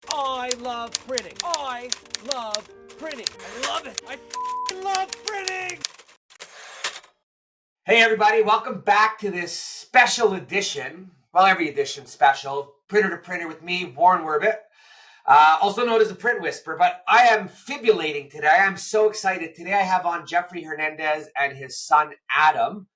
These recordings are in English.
I love printing. I love printing. I love it. I love printing. Hey everybody, welcome back to this special edition, well, every edition special, Printer to Printer with me, Warren Werbitt, also known as the Print Whisperer, but I am fibulating today. I am so excited. Today I have on Jeffrey Hernandez and his son, Adam.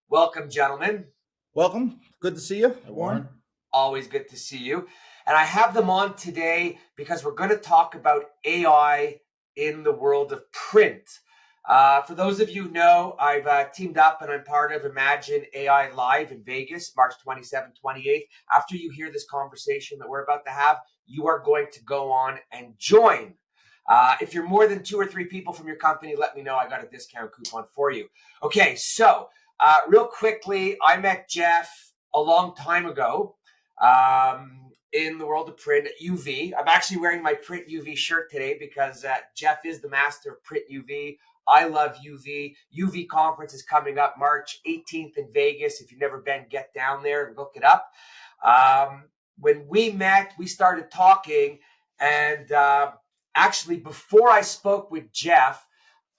Welcome, gentlemen. Welcome. Good to see you, Warren. Always good to see you. And I have them on today because we're going to talk about AI in the world of print. For those of you who know, I've teamed up and I'm part of Imagine AI Live in Vegas, March 27th, 28th. After you hear this conversation that we're about to have, you are going to go on and join. If you're more than 2 or 3 people from your company, let me know. I got a discount coupon for you. Okay, so real quickly, I met Jeff a long time ago in the world of print at UV. I'm actually wearing my Print UV shirt today because Jeff is the master of Print UV. I love UV. UV conference is coming up March 18th in Vegas. If you've never been, get down there and look it up. When we met, we started talking, and actually before I spoke with Jeff,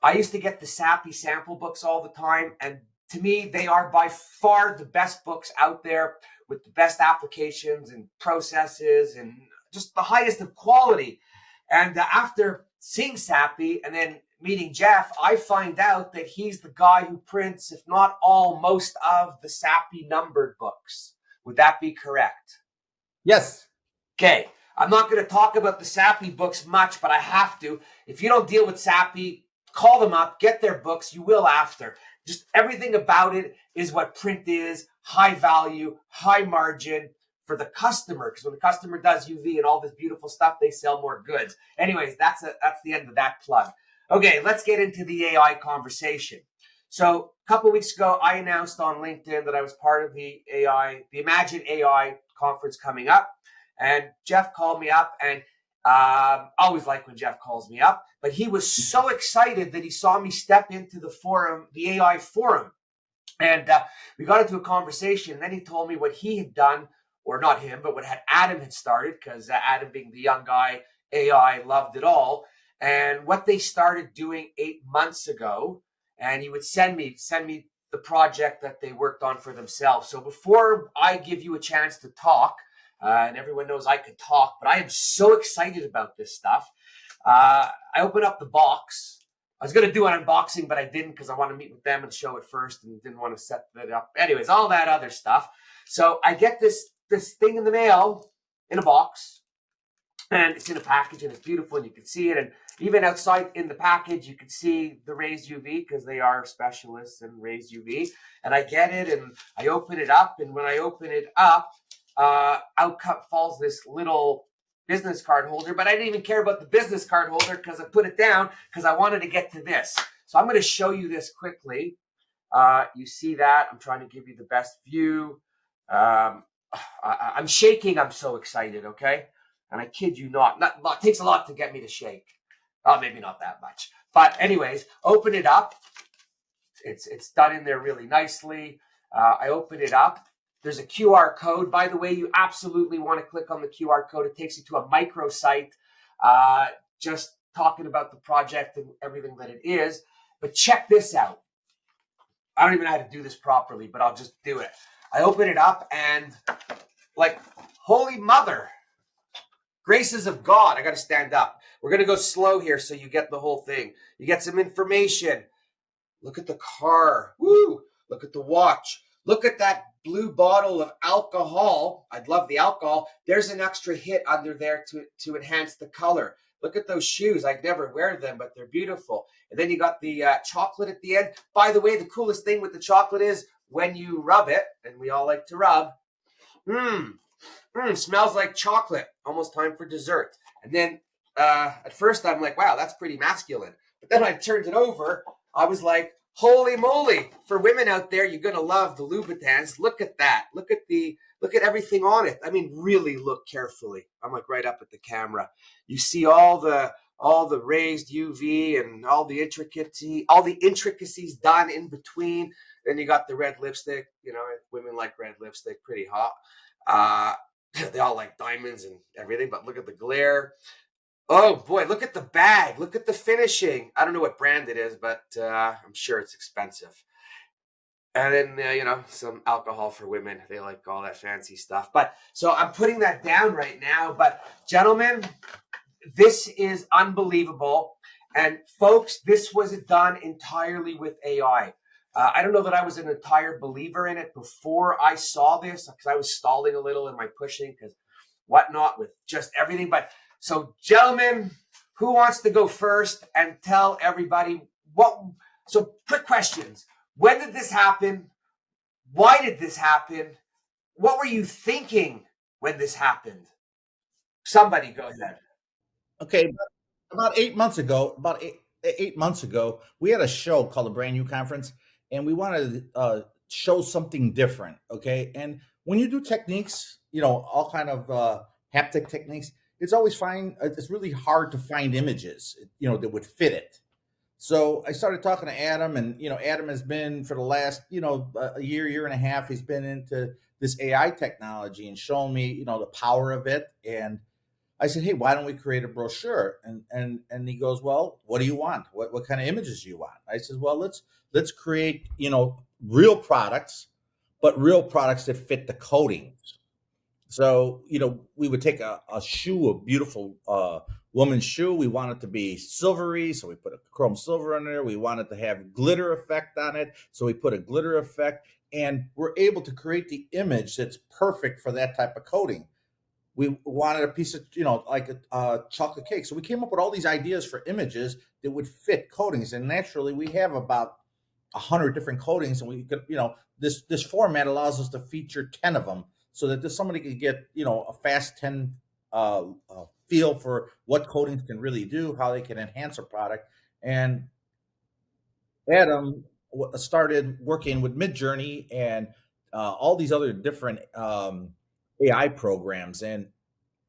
I used to get the Sappi sample books all the time, and to me, they are by far the best books out there with the best applications and processes and just the highest of quality. And after seeing Sappi and then meeting Jeff, I find out that he's the guy who prints, if not all, most of the Sappi numbered books. Would that be correct? Yes. Okay. I'm not going to talk about the Sappi books much, but I have to. If you don't deal with Sappi, call them up, get their books. You will after. Just everything about it is what print is: high value, high margin for the customer. Because when the customer does UV and all this beautiful stuff, they sell more goods. Anyways, that's the end of that plug. Okay, let's get into the AI conversation. So a couple of weeks ago, I announced on LinkedIn that I was part of the Imagine AI conference coming up. And Jeff called me up, and I always like when Jeff calls me up, but he was so excited that he saw me step into the forum, the AI forum. And we got into a conversation, and then he told me what he had done, or not him, but what Adam had started, because Adam, being the young guy, AI loved it all. And what they started doing 8 months ago, and he would send me the project that they worked on for themselves. So before I give you a chance to talk, and everyone knows I could talk, but I am so excited about this stuff. I open up the box. I was going to do an unboxing, but I didn't because I want to meet with them and show it first and didn't want to set it up. Anyways, all that other stuff. So I get this thing in the mail in a box, and it's in a package, and it's beautiful, and you can see it. And even outside in the package, you can see the raised UV because they are specialists in raised UV. And I get it, and I open it up, and when I open it up, out falls this little business card holder, but I didn't even care about the business card holder because I put it down because I wanted to get to this. So I'm going to show you this quickly. You see that? I'm trying to give you the best view. I'm shaking. I'm so excited, okay? And I kid you not. It takes a lot to get me to shake. Oh, maybe not that much. But anyways, open it up. It's done in there really nicely. I open it up. There's a QR code. By the way, you absolutely want to click on the QR code. It takes you to a microsite just talking about the project and everything that it is. But check this out. I don't even know how to do this properly, but I'll just do it. I open it up and, like, holy mother, graces of God. I got to stand up. We're going to go slow here so you get the whole thing. You get some information. Look at the car. Woo! Look at the watch. Look at that blue bottle of alcohol. I'd love the alcohol. There's an extra hit under there to enhance the color. Look at those shoes. I'd never wear them, but they're beautiful. And then you got the chocolate at the end. By the way, the coolest thing with the chocolate is when you rub it, and we all like to rub, smells like chocolate. Almost time for dessert. And then at first I'm like, wow, that's pretty masculine. But then I turned it over. I was like, holy moly, for women out there, you're going to love the Louboutins. Look at that. Look at everything on it. I mean, really look carefully. I'm like right up at the camera. You see all the raised UV and all the intricacies done in between. Then you got the red lipstick. You know, women like red lipstick, pretty hot. they all like diamonds and everything, but look at the glare. Oh boy, look at the bag. Look at the finishing. I don't know what brand it is, but I'm sure it's expensive. And then, some alcohol for women. They like all that fancy stuff. But so I'm putting that down right now. But gentlemen, this is unbelievable. And folks, this was done entirely with AI. I don't know that I was an entire believer in it before I saw this, because I was stalling a little in my pushing because whatnot with just everything. But so, gentlemen, who wants to go first and tell everybody what? So, quick questions. When did this happen? Why did this happen? What were you thinking when this happened? Somebody go ahead. Okay, about 8 months ago, about 8 months ago, we had a show called the Brand New Conference, and we wanted to show something different. Okay, and when you do techniques, all kind of haptic techniques, it's always fine. It's really hard to find images, that would fit it. So I started talking to Adam, and Adam has been for the last a year and a half. He's been into this AI technology and showing me the power of it. And I said, hey, why don't we create a brochure? And he goes, well, what do you want? What kind of images do you want? I said, well, let's create real products, but real products that fit the coatings. So, we would take a shoe, a beautiful woman's shoe. We want it to be silvery, so we put a chrome silver on there. We want it to have glitter effect on it, so we put a glitter effect. And we're able to create the image that's perfect for that type of coating. We wanted a piece of, like a chocolate cake. So we came up with all these ideas for images that would fit coatings. And naturally, we have about 100 different coatings, and we could, this format allows us to feature 10 of them, so that somebody could get, a fast 10 feel for what coatings can really do, how they can enhance a product. And Adam started working with Midjourney and all these other different AI programs. And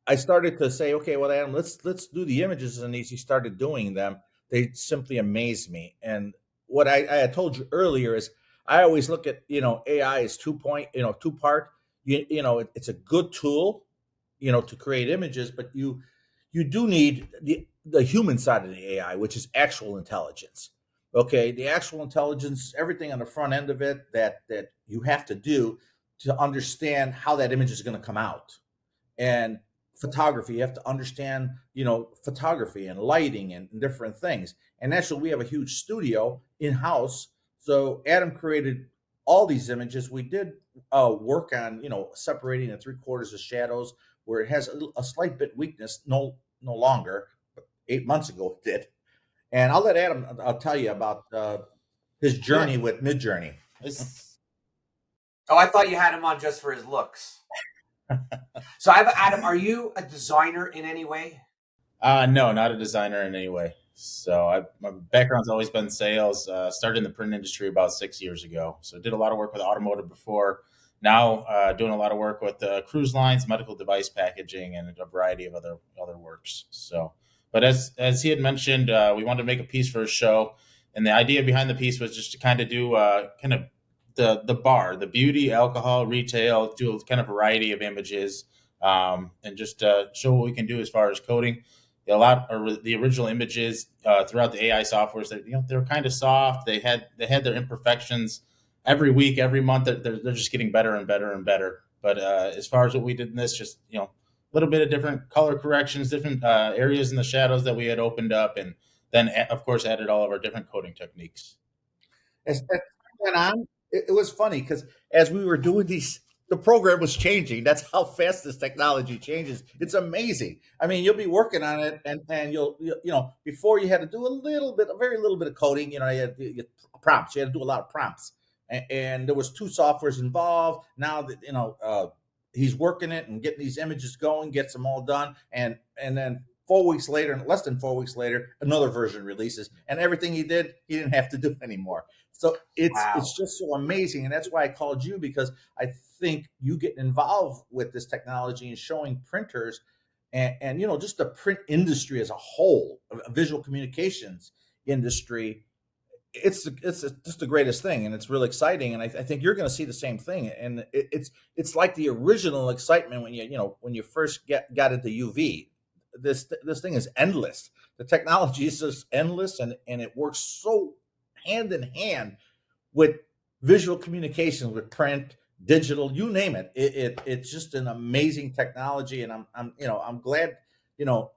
I started to say, okay, well, Adam, let's do the images. And as he started doing them, they simply amazed me. And what I had told you earlier is I always look at AI as two part. It's a good tool, to create images, but you do need the human side of the AI, which is actual intelligence. Okay, the actual intelligence, everything on the front end of it that you have to do to understand how that image is going to come out. And photography, you have to understand, photography and lighting and different things. And naturally, we have a huge studio in house. So Adam created all these images. We did work on, separating the 3/4 of shadows where it has a slight bit weakness. No longer, but 8 months ago it did. And I'll let Adam. I'll tell you about his journey with Midjourney. Oh, I thought you had him on just for his looks. So Adam, are you a designer in any way? No, not a designer in any way. So my background's always been sales. Started in the print industry about 6 years ago. So did a lot of work with automotive before. Now doing a lot of work with cruise lines, medical device packaging, and a variety of other works. So, but as he had mentioned, we wanted to make a piece for a show, and the idea behind the piece was just to kind of do kind of the bar, the beauty, alcohol, retail, do a kind of variety of images, and just show what we can do as far as coding. The original images throughout the AI softwares that they're kind of soft. They had their imperfections. Every week, every month, they're just getting better and better and better. But as far as what we did in this, just a little bit of different color corrections, different areas in the shadows that we had opened up, and then of course added all of our different coding techniques. As time went on, it was funny because as we were doing these, the program was changing. That's how fast this technology changes. It's amazing. I mean, you'll be working on it, and you'll before you had to do a very little bit of coding. You had prompts. You had to do a lot of prompts, and there was 2 softwares involved. Now that he's working it and getting these images going, gets them all done, and then 4 weeks later, less than 4 weeks later, another version releases, and everything he did, he didn't have to do anymore. So it's just so amazing, and that's why I called you, because I think you get involved with this technology and showing printers and just the print industry as a whole, visual communications industry. it's just the greatest thing, and it's really exciting. And I think you're going to see the same thing. And it's like the original excitement when when you first got into UV. This thing is endless. The technology is just endless, and it works so hand in hand with visual communication, with print, digital, you name it. It's just an amazing technology, and I'm glad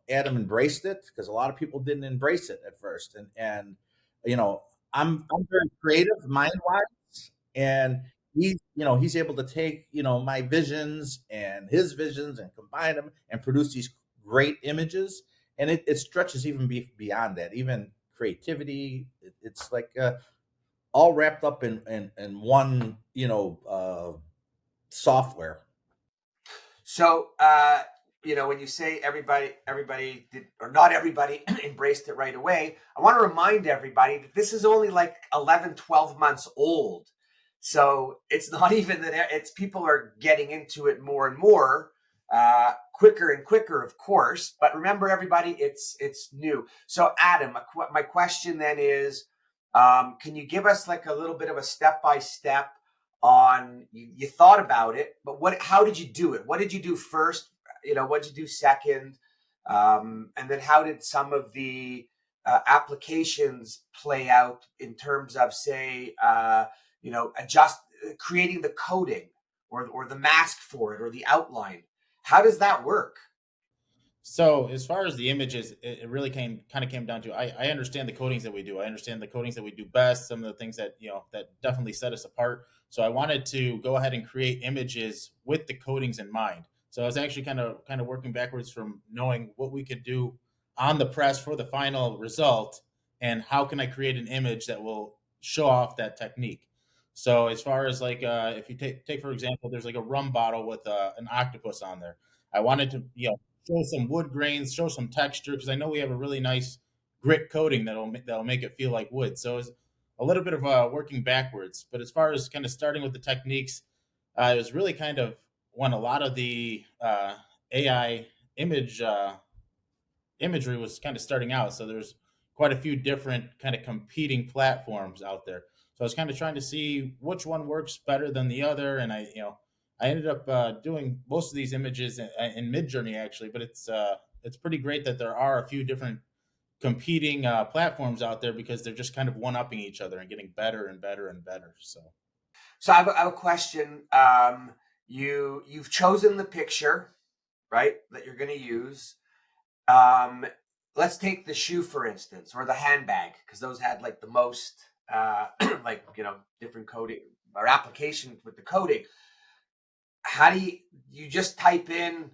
Adam embraced it, because a lot of people didn't embrace it at first. And you know I'm very creative mind wise, and he's able to take my visions and his visions and combine them and produce these great images. And it stretches even beyond that, even creativity. It's like all wrapped up in one software. So, when you say everybody did, or not everybody embraced it right away, I want to remind everybody that this is only like 11, 12 months old. So it's not even that it's people are getting into it more and more, quicker and quicker, of course. But remember, everybody, it's new. So, Adam, my question then is, can you give us like a little bit of a step-by-step on you thought about it, but how did you do it? What did you do first? What did you do second? And then how did some of the applications play out in terms of, say, adjust creating the coding or the mask for it or the outline? How does that work? So as far as the images, it really came down to I understand the codings that we do. I understand the codings that we do best. Some of the things that that definitely set us apart. So I wanted to go ahead and create images with the codings in mind. So I was actually kind of working backwards from knowing what we could do on the press for the final result, and how can I create an image that will show off that technique. So as far as like if you take for example, there's like a rum bottle with an octopus on there. I wanted to show some wood grains, show some texture, because I know we have a really nice grit coating that'll make it feel like wood. So it's a little bit of working backwards. But as far as kind of starting with the techniques, it was really kind of when a lot of the AI imagery was kind of starting out. So there's quite a few different kind of competing platforms out there. So I was kind of trying to see which one works better than the other, and I ended up doing most of these images in Midjourney actually. But it's pretty great that there are a few different competing platforms out there, because they're just kind of one upping each other and getting better and better and better. So I have a question. You've chosen the picture, right, that you're going to use. Um, let's take the shoe, for instance, or the handbag, because those had like the most like different coding or applications with the coding. How do you just type in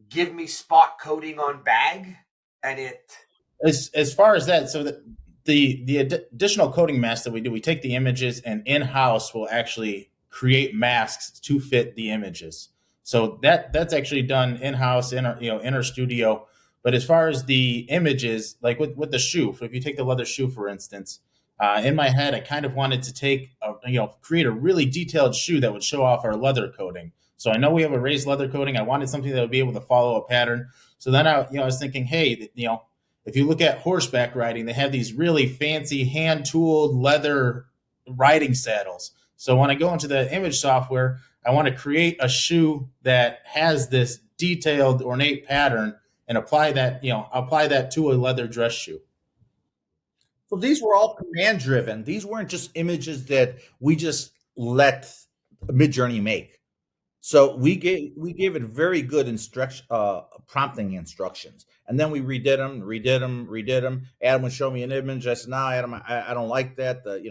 "give me spot coating on bag" and it? As far as that, so that the additional coding masks that we do, we take the images and in house we'll actually create masks to fit the images. So that's actually done in house in our studio. But as far as the images, like with the shoe, if you take the leather shoe for instance, in my head I kind of wanted to create a really detailed shoe that would show off our leather coating. So I know we have a raised leather coating. I wanted something that would be able to follow a pattern. So then I was thinking, hey, if you look at horseback riding, they have these really fancy hand tooled leather riding saddles. So when I go into the image software, I want to create a shoe that has this detailed, ornate pattern and apply that to a leather dress shoe. So these were all command driven. These weren't just images that we just let Midjourney make. So we gave it very good instruction, prompting instructions, and then we redid them. Adam would show me an image. I said, "No, Adam, I don't like that. The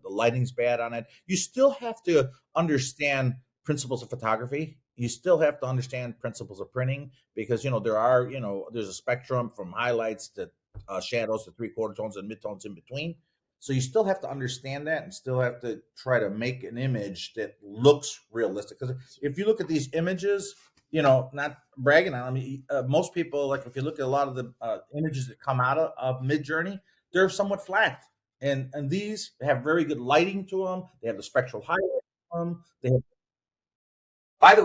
lighting's bad on it." You still have to understand principles of photography. You still have to understand principles of printing, because there's a spectrum from highlights to shadows to three-quarter tones and midtones in between. So you still have to understand that, and still have to try to make an image that looks realistic. Because if you look at these images, not bragging on them, most people, like if you look at a lot of the images that come out of Midjourney, they're somewhat flat. And these have very good lighting to them. They have the spectral highlight to them. They have By the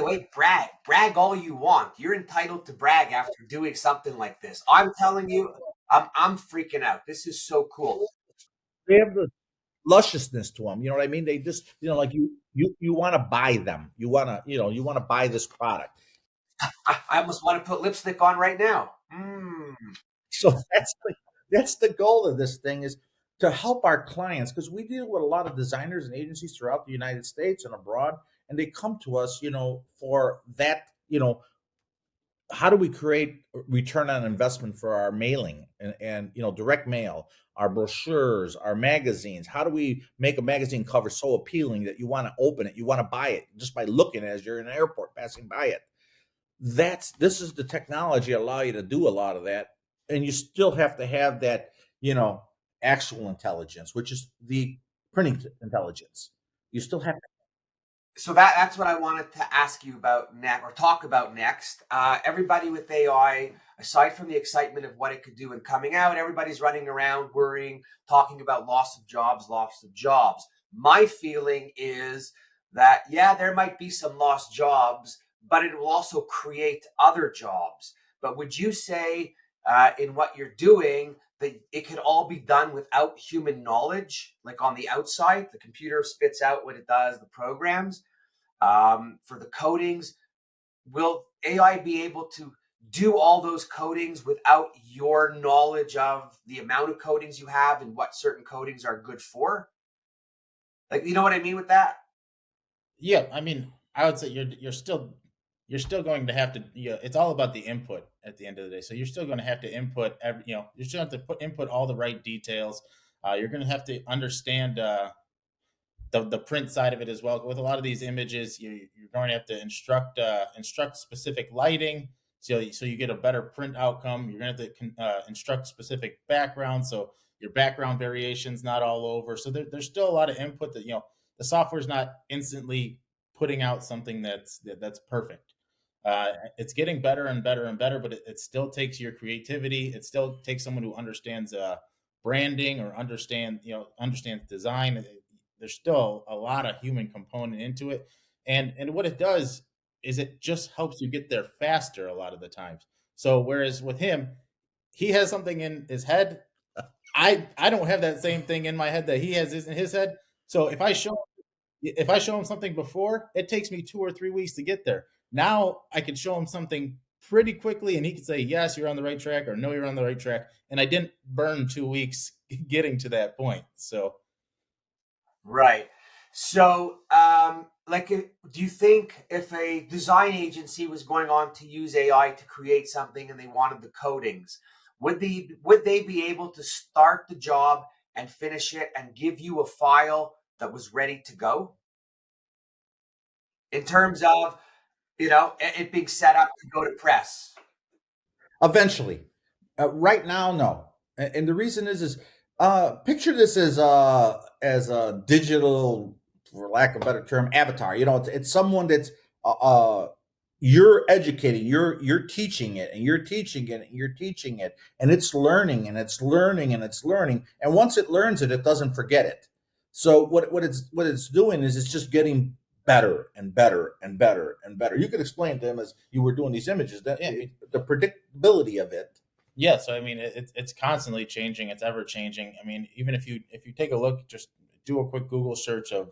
way, brag all you want. You're entitled to brag after doing something like this. I'm telling you, I'm freaking out. This is so cool. they have the lusciousness to them. You know what I mean? They just, like you want to buy them. You want to, you want to buy this product. I almost want to put lipstick on right now. Mm. So that's the goal of this thing, is to help our clients, because we deal with a lot of designers and agencies throughout the United States and abroad, and they come to us, for that, how do we create return on investment for our mailing and direct mail, our brochures, our magazines? How do we make a magazine cover so appealing that you want to open it, you want to buy it just by looking as you're in an airport passing by it? This is the technology allow you to do a lot of that, and you still have to have that, actual intelligence, which is the printing intelligence. You still have to. So that's what I wanted to ask you about next, or talk about next. Everybody with AI, aside from the excitement of what it could do and coming out, everybody's running around worrying, talking about loss of jobs, loss of jobs. My feeling is that, yeah, there might be some lost jobs, but it will also create other jobs. But would you say, in what you're doing, that it could all be done without human knowledge? Like on the outside, the computer spits out what it does, the programs. For the codings, will AI be able to do all those codings without your knowledge of the amount of codings you have and what certain codings are good for? Like, you know what I mean with that? Yeah, I mean, I would say you're still going to have to. It's all about the input at the end of the day. So you're still going to have to input every. You still have to input all the right details. You're going to have to understand the print side of it as well. With a lot of these images, you're going to have to instruct specific lighting, so you get a better print outcome. You're going to have to instruct specific background, so your background variation's not all over. So there's still a lot of input that the software's not instantly putting out something that's perfect. It's getting better and better and better, but it still takes your creativity. It still takes someone who understands branding or understands design. There's still a lot of human component into it, and what it does is it just helps you get there faster a lot of the times. So whereas with him, he has something in his head, I don't have that same thing in my head that he has in his head. So if I show him something before, it takes me 2 or 3 weeks to get there. Now I can show him something pretty quickly, and he can say, yes, you're on the right track, or no, you're on the right track. And I didn't burn 2 weeks getting to that point. So Right. So, do you think if a design agency was going on to use AI to create something and they wanted the codings, would they be able to start the job and finish it and give you a file that was ready to go? In terms of, it being set up to go to press. Eventually. Right now, no. And the reason is picture this as a digital, for lack of a better term, avatar. It's someone that's you're educating, you're teaching it, and you're teaching it, and you're teaching it, and it's learning, and it's learning, and it's learning. And once it learns it, it doesn't forget it. So what it's doing is it's just getting better and better and better and better. You could explain to him as you were doing these images that the predictability of it. Yeah, so I mean, it's constantly changing. It's ever changing. I mean, even if you take a look, just do a quick Google search of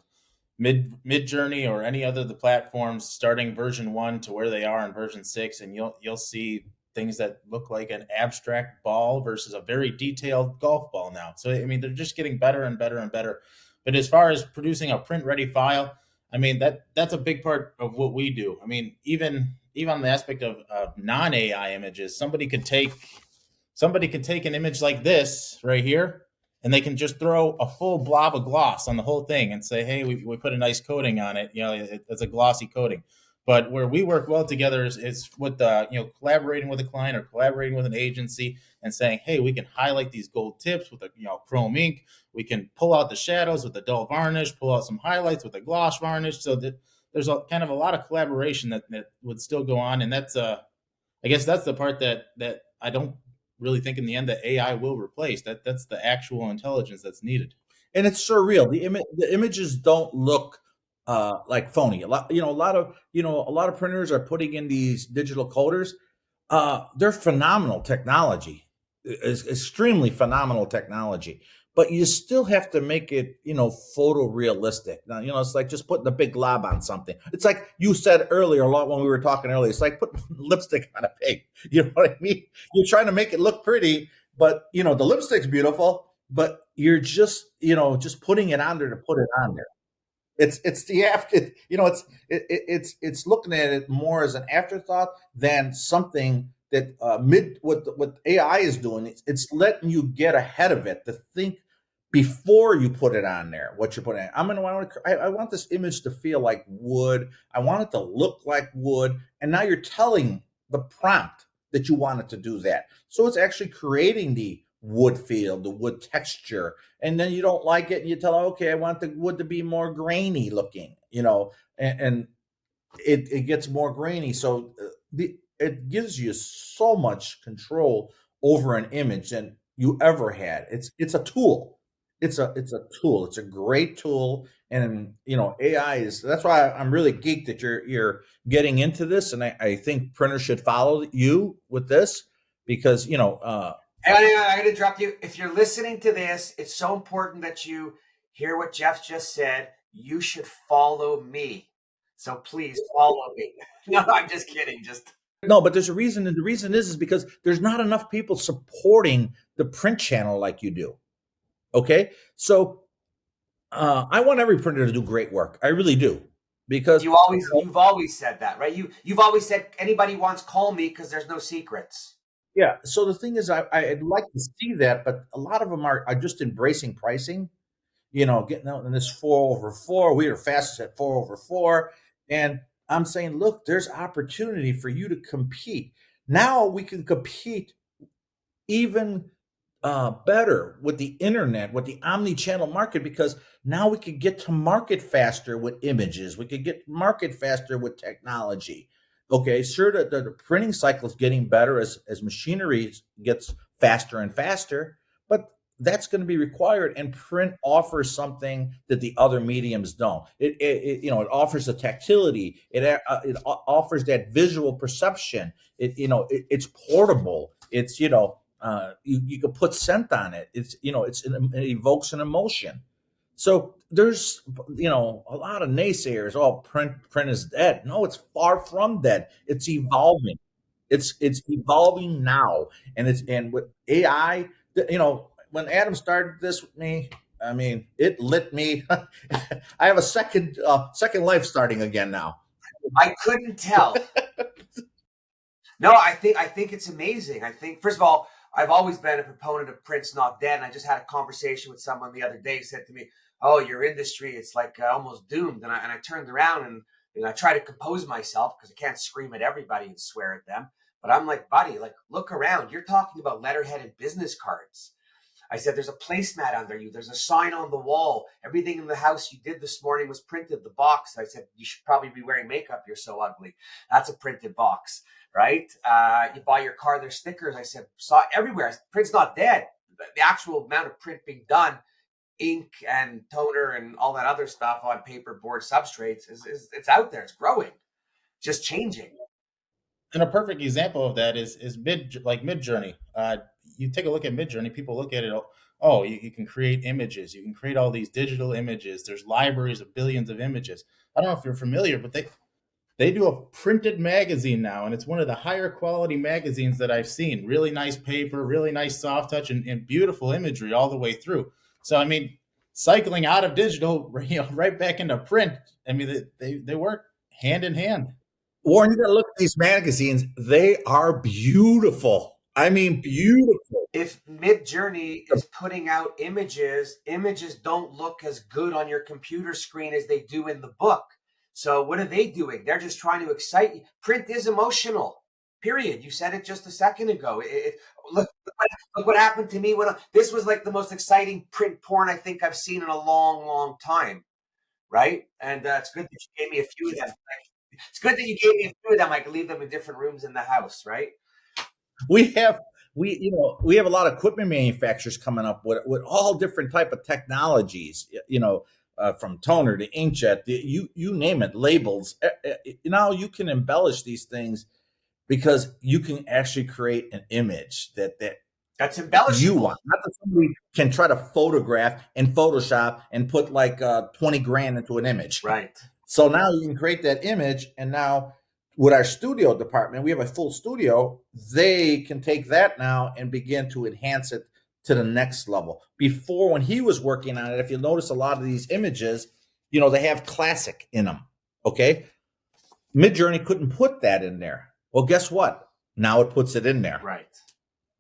Midjourney or any other of the platforms, starting version 1 to where they are in version 6, and you'll see things that look like an abstract ball versus a very detailed golf ball now. So I mean, they're just getting better and better and better. But as far as producing a print ready file, I mean, that's a big part of what we do. I mean, even on the aspect of non AI images, somebody could take an image like this right here, and they can just throw a full blob of gloss on the whole thing and say, hey, we put a nice coating on it. It's a glossy coating. But where we work well together is with collaborating with a client or collaborating with an agency and saying, hey, we can highlight these gold tips with a chrome ink. We can pull out the shadows with a dull varnish, pull out some highlights with a gloss varnish. So that there's a kind of a lot of collaboration that would still go on. And that's I guess that's the part that I don't really think in the end that AI will replace. That's the actual intelligence that's needed. And it's surreal. The images don't look like phony. A lot of printers are putting in these digital coders. They're phenomenal technology. It's extremely phenomenal technology. but you still have to make it, photorealistic. Now, it's like just putting a big glob on something. It's like you said earlier, a lot when we were talking earlier. It's like putting lipstick on a pig. You know what I mean? You're trying to make it look pretty, but the lipstick's beautiful, but you're just putting it on there to put it on there. It's the after, it's looking at it more as an afterthought than something that what AI is doing. It's letting you get ahead of it to think before you put it on there. What you're putting. I want this image to feel like wood. I want it to look like wood. And now you're telling the prompt that you want it to do that. So it's actually creating the wood feel, the wood texture, and then you don't like it and you tell her, okay, I want the wood to be more grainy looking, and it gets more grainy. So it gives you so much control over an image than you ever had. It's a tool. It's a tool. It's a great tool, and AI is. That's why I'm really geeked that you're getting into this, and I think printers should follow you with this because I gotta interrupt you. If you're listening to this, it's so important that you hear what Jeff just said. You should follow me. So please follow me. No, I'm just kidding. No, but there's a reason, and the reason is because there's not enough people supporting the print channel like you do. Okay, so I want every printer to do great work. I really do, because you've always said that, right? You've always said anybody wants, call me because there's no secrets. Yeah. So the thing is, I'd like to see that, but a lot of them are just embracing pricing. Getting out in this 4/4. We are fastest at 4/4, and I'm saying, look, there's opportunity for you to compete. Now we can compete even better with the internet, with the omni-channel market, because now we could get to market faster with images. We could get market faster with technology. Okay, sure, the printing cycle is getting better as machinery gets faster and faster, but that's going to be required, and print offers something that the other mediums don't. It offers the tactility. It offers that visual perception. It's portable. It's you can put scent on it. It evokes an emotion. So there's a lot of naysayers. Oh, print is dead. No, it's far from dead. It's evolving. It's evolving now, and with AI, when Adam started this with me, I mean, it lit me. I have a second life starting again now. I couldn't tell. No, I think it's amazing. I think, first of all, I've always been a proponent of print's not dead. And I just had a conversation with someone the other day who said to me, oh, your industry, it's like almost doomed. And I turned around and I try to compose myself because I can't scream at everybody and swear at them. But I'm like, buddy, like, look around. You're talking about letterhead and business cards. I said, there's a placemat under you. There's a sign on the wall. Everything in the house you did this morning was printed. The box. I said, you should probably be wearing makeup. You're so ugly. That's a printed box, right? You buy your car, there's stickers. I said, saw it everywhere. Print's not dead. The actual amount of print being done, ink and toner and all that other stuff on paper, board, substrates, it's out there. It's growing, just changing. And a perfect example of that is Midjourney. You take a look at Midjourney, people look at it. Oh, you can create images. You can create all these digital images. There's libraries of billions of images. I don't know if you're familiar, but they do a printed magazine now, and it's one of the higher quality magazines that I've seen. Really nice paper, really nice soft touch, and beautiful imagery all the way through. So, I mean, cycling out of digital, right back into print. I mean, they work hand in hand. Warren, you got to look at these magazines. They are beautiful. I mean, beautiful. If Midjourney is putting out images don't look as good on your computer screen as they do in the book. So what are they doing? They're just trying to excite you. Print is emotional, period. You said it just a second ago. Look what happened to me this was like the most exciting print porn I think I've seen in a long, long time, right? And it's good that you gave me a few of them. It's good that you gave me a few of them. I can leave them in different rooms in the house, right? We have a lot of equipment manufacturers coming up with all different type of technologies, from toner to inkjet, you name it, labels. Now you can embellish these things because you can actually create an image that That's you embellishable. want. Not that somebody can try to photograph and Photoshop and put like 20 grand into an image. Right. So now you can create that image, and now with our studio department, we have a full studio. They can take that now and begin to enhance it to the next level. Before, when he was working on it, if you notice a lot of these images, they have classic in them. Okay, Midjourney couldn't put that in there. Well, guess what? Now it puts it in there. Right.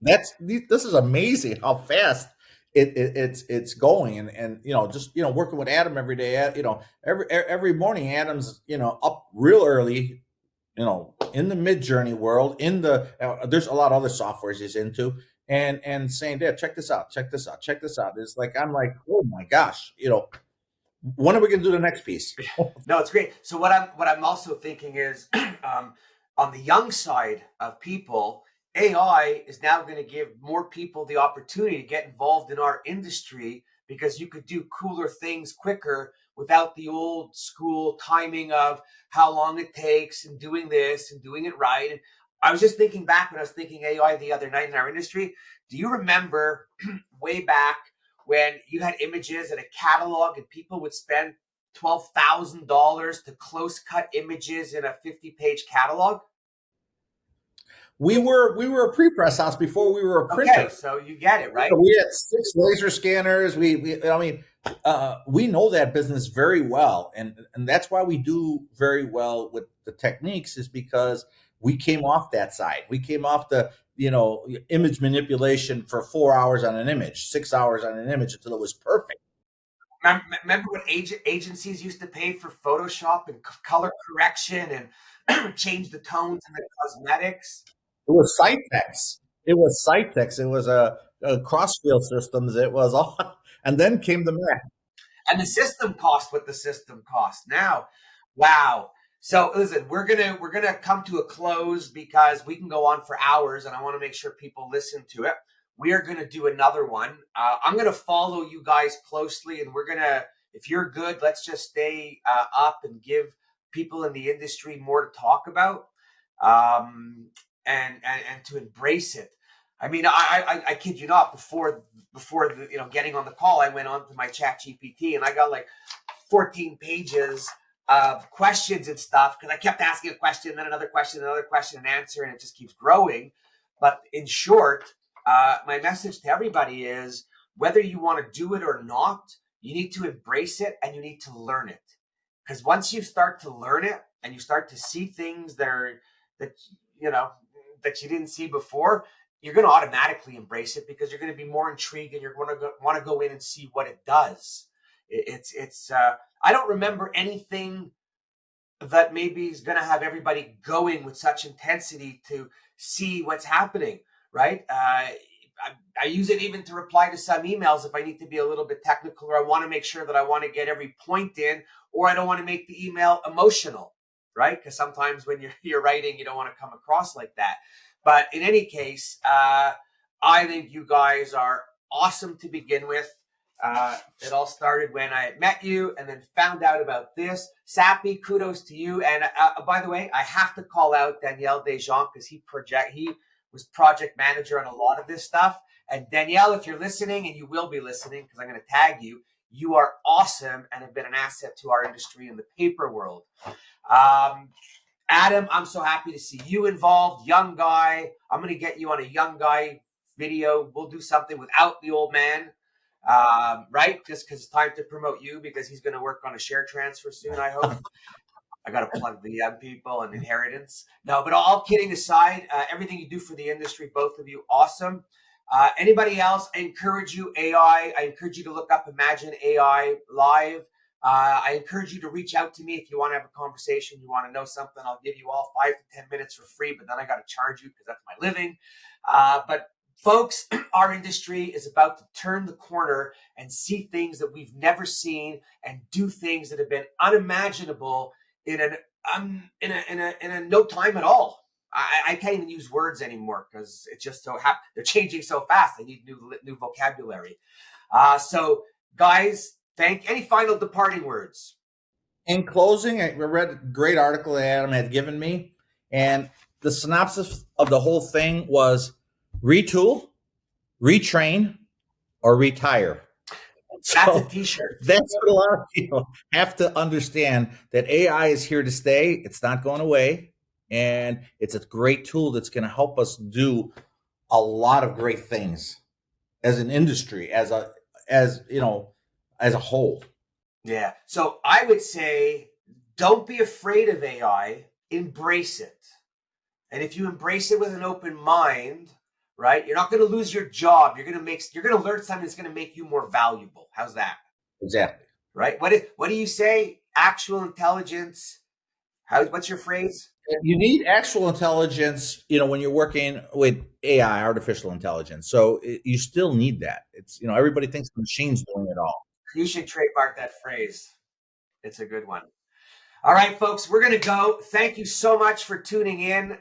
This is amazing how fast it's going, and just working with Adam every day. Every morning Adam's up real early, in the Midjourney world. There's a lot of other softwares he's into, and saying, Dad, check this out, check this out, check this out. It's like, I'm like, oh my gosh, when are we gonna do the next piece? No, it's great. So what I'm also thinking is, on the young side of people, AI is now going to give more people the opportunity to get involved in our industry, because you could do cooler things quicker without the old school timing of how long it takes and doing this and doing it right. And I was just thinking back when I was thinking AI the other night in our industry. Do you remember way back when you had images in a catalog and people would spend $12,000 to close cut images in a 50-page catalog? We were a pre-press house before we were a printer. Okay, so you get it, right? So we had 6 laser scanners. We know that business very well, and that's why we do very well with the techniques, is because we came off that side. We came off the image manipulation for 4 hours on an image, 6 hours on an image until it was perfect. Remember what agencies used to pay for Photoshop and color correction and change the tones and the cosmetics? It was Cytex. It was a crossfield systems. It was all, and then came the Mac. And the system cost what the system cost. Now, wow. So listen, we're gonna come to a close because we can go on for hours, and I want to make sure people listen to it. We are gonna do another one. I'm gonna follow you guys closely, and we're gonna, if you're good, let's just stay up and give people in the industry more to talk about, and to embrace it. I mean, I kid you not. Before the, getting on the call, I went on to my Chat GPT, and I got like 14 pages of questions and stuff, because I kept asking a question, then another question, and answer, and it just keeps growing. But in short, my message to everybody is, whether you want to do it or not, you need to embrace it and you need to learn it. Because once you start to learn it and you start to see things that you didn't see before, you're going to automatically embrace it, because you're going to be more intrigued and you're going to want to go in and see what it does. I don't remember anything that maybe is going to have everybody going with such intensity to see what's happening, right? I use it even to reply to some emails if I need to be a little bit technical, or I want to make sure that I want to get every point in, or I don't want to make the email emotional, right? Because sometimes when you're writing, you don't want to come across like that. But in any case, I think you guys are awesome to begin with. It all started when I met you and then found out about this. Sappi, kudos to you. And by the way, I have to call out Danielle Desjans, because he was project manager on a lot of this stuff. And Danielle, if you're listening, and you will be listening because I'm going to tag you, you are awesome and have been an asset to our industry in the paper world. Adam, I'm so happy to see you involved. Young guy. I'm going to get you on a young guy video. We'll do something without the old man, right? Just because it's time to promote you, because he's going to work on a share transfer soon, I hope. I got to plug the young people and inheritance. No, but all kidding aside, everything you do for the industry, both of you, awesome. Anybody else? I encourage you, AI. I encourage you to look up Imagine AI Live. I encourage you to reach out to me if you want to have a conversation, you want to know something. I'll give you all 5 to 10 minutes for free, but then I got to charge you because that's my living. But folks, our industry is about to turn the corner and see things that we've never seen, and do things that have been unimaginable in a no time at all. I can't even use words anymore because it's just so they're changing so fast. I need new vocabulary. So guys, any final departing words? In closing, I read a great article that Adam had given me, and the synopsis of the whole thing was: retool, retrain or retire. That's a So t-shirt. that's what a lot of people have to understand, that AI is here to stay. It's not going away. And it's a great tool that's going to help us do a lot of great things as an industry, as a whole. Yeah. So I would say, don't be afraid of AI, embrace it. And if you embrace it with an open mind, right, you're not going to lose your job. You're going to learn something that's going to make you more valuable. How's that? Exactly. Right? What do you say? Actual intelligence. What's your phrase? You need actual intelligence, when you're working with AI, artificial intelligence. So you still need that. It's, everybody thinks the machine's doing it all. You should trademark that phrase. It's a good one. All right, folks, we're going to go. Thank you so much for tuning in.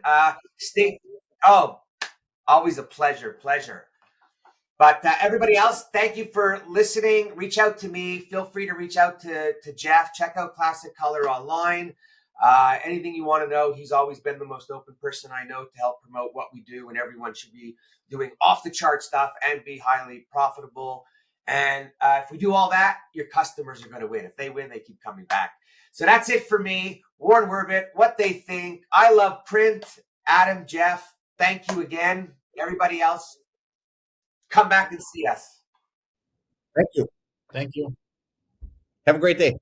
Always a pleasure. But everybody else, thank you for listening. Reach out to me. Feel free to reach out to Jeff. Check out Classic Color online. Anything you want to know, he's always been the most open person I know to help promote what we do, and everyone should be doing off-the-chart stuff and be highly profitable. And if we do all that, your customers are going to win. If they win, they keep coming back. So that's it for me. Warren Werbitt, what they think. I love print. Adam, Jeff, thank you again. Everybody else, come back and see us. Thank you. Have a great day.